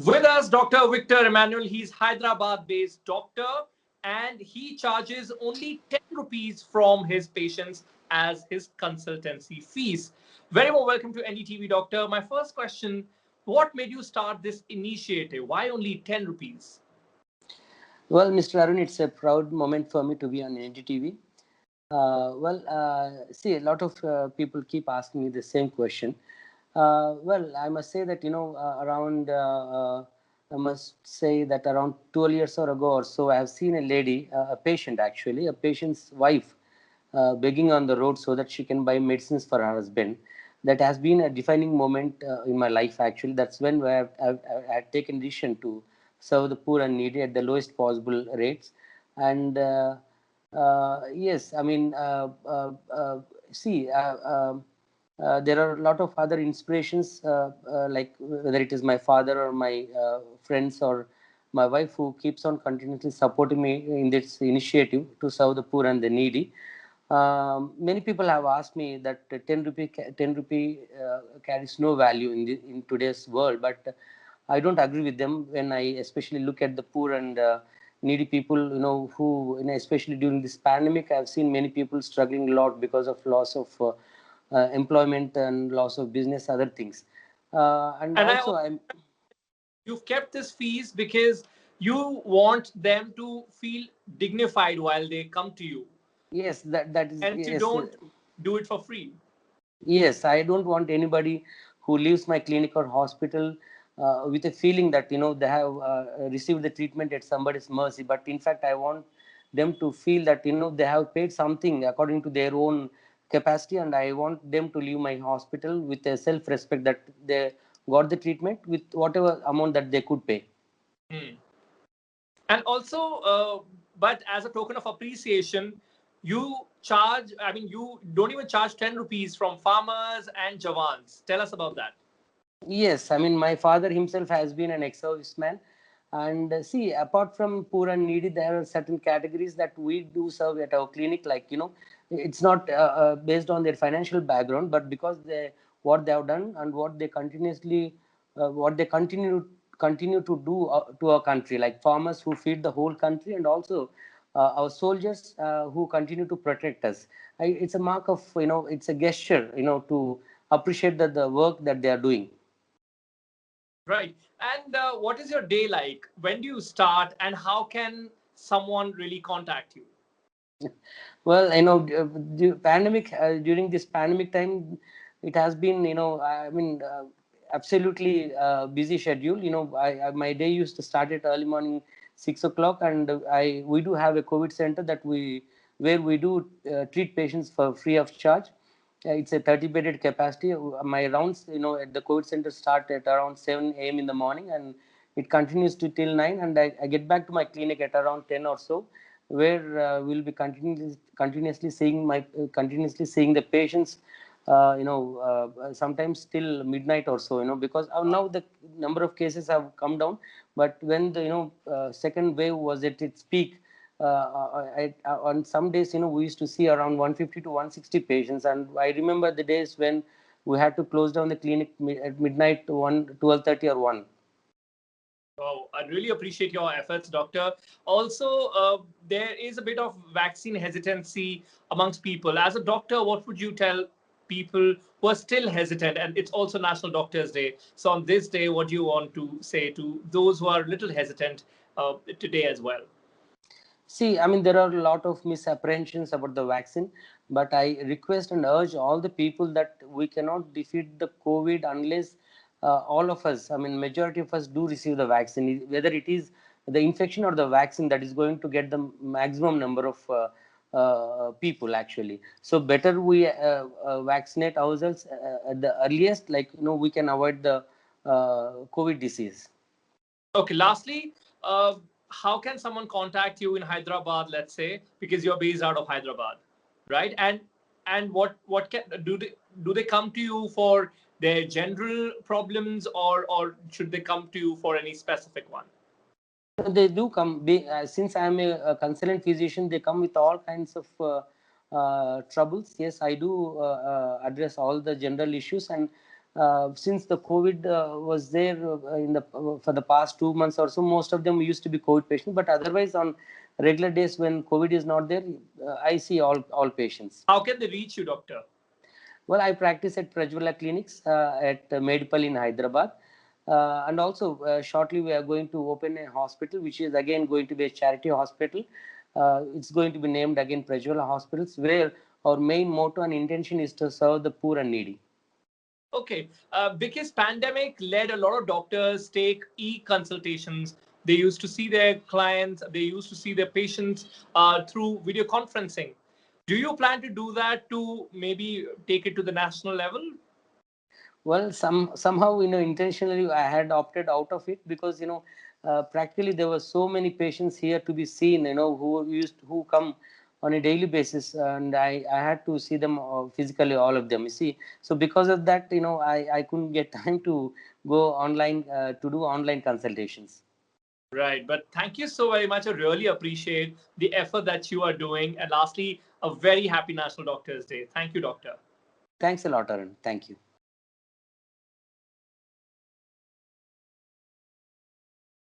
With us, Dr. Victor Emmanuel. He's Hyderabad-based doctor and he charges only 10 rupees from his patients as his consultancy fees. Very well, welcome to NDTV, doctor. My first question, what made you start this initiative? Why only 10 rupees? Well, Mr. Arun, it's a proud moment for me to be on NDTV. See, a lot of people keep asking me the same question. Well, I must say that, I must say that around 12 years or ago or so, I have seen a lady, a patient actually, a patient's wife, begging on the road so that she can buy medicines for her husband. That has been a defining moment in my life actually. That's when I have taken decision to serve the poor and needy at the lowest possible rates. And yes, I mean, see, there are a lot of other inspirations, like whether it is my father or my friends or my wife who keeps on continuously supporting me in this initiative to serve the poor and the needy. Many people have asked me that 10 rupee carries no value in today's world, but I don't agree with them when I especially look at the poor and needy people, who, especially during this pandemic, I've seen many people struggling a lot because of loss of employment and loss of business, other things. And And also, you've kept this fees because you want them to feel dignified while they come to you. yes, that is, And you yes. don't do it for free. Yes, I don't want anybody who leaves my clinic or hospital with a feeling that they have received the treatment at somebody's mercy. But in fact, I want them to feel that they have paid something according to their own capacity, and I want them to leave my hospital with a self-respect that they got the treatment with whatever amount that they could pay. Hmm. And also, but as a token of appreciation, you charge, I mean, you don't even charge 10 rupees from farmers and Jawans. Tell us about that. Yes, I mean, my father himself has been an ex-serviceman. And see, apart from poor and needy, there are certain categories that we do serve at our clinic. Like, it's not based on their financial background, but because what they have done and what they continue to do to our country, like farmers who feed the whole country, and also our soldiers who continue to protect us. It's a mark of, it's a gesture, to appreciate the work that they are doing. Right. And what is your day like? When do you start and how can someone really contact you? Well, during this pandemic time, it has been, I mean, absolutely busy schedule. My day used to start at early morning 6 o'clock, and we do have a COVID center where we do treat patients for free of charge. It's a 30-bedded capacity. My rounds, at the COVID center start at around 7 a.m. in the morning, and it continues to till 9. And I get back to my clinic at around 10 or so, where we'll be continuously seeing the patients. Sometimes till midnight or so. Because now the number of cases have come down. But when the second wave was at its peak, on some days, we used to see around 150 to 160 patients, and I remember the days when we had to close down the clinic at midnight, 12:30 or 1. Oh, I really appreciate your efforts, doctor. Also, there is a bit of vaccine hesitancy amongst people. As a doctor, what would you tell people who are still hesitant? And it's also National Doctors' Day. So on this day, what do you want to say to those who are a little hesitant today as well? See, I mean, there are a lot of misapprehensions about the vaccine, but I request and urge all the people that we cannot defeat the COVID unless all of us, I mean, majority of us do receive the vaccine, whether it is the infection or the vaccine that is going to get the maximum number of people actually. So better we vaccinate ourselves at the earliest, like, we can avoid the COVID disease. Okay, lastly, uh, how can someone contact you in Hyderabad, let's say, because you're based out of Hyderabad, right? And what can do they come to you for their general problems or should they come to you for any specific one? They do come. Since I am a consultant physician, they come with all kinds of troubles. Yes, I do address all the general issues, and Since the COVID was there for the past 2 months or so, most of them used to be COVID patients. But otherwise, on regular days when COVID is not there, I see all patients. How can they reach you, doctor? Well, I practice at Prajwala Clinics at Medipal in Hyderabad. And also, shortly we are going to open a hospital, which is again going to be a charity hospital. It's going to be named again Prajwala Hospitals, where our main motto and intention is to serve the poor and needy. Okay, because pandemic led a lot of doctors take e-consultations. They used to see their clients, they used to see their patients through video conferencing. Do you plan to do that to maybe take it to the national level? Well, somehow, intentionally I had opted out of it because, practically there were so many patients here to be seen, who come on a daily basis, and I had to see them physically, all of them. You see, so because of that, I couldn't get time to go online to do online consultations. Right. But thank you so very much. I really appreciate the effort that you are doing. And lastly, a very happy National Doctors Day. Thank you, doctor. Thanks a lot, Arun. Thank you.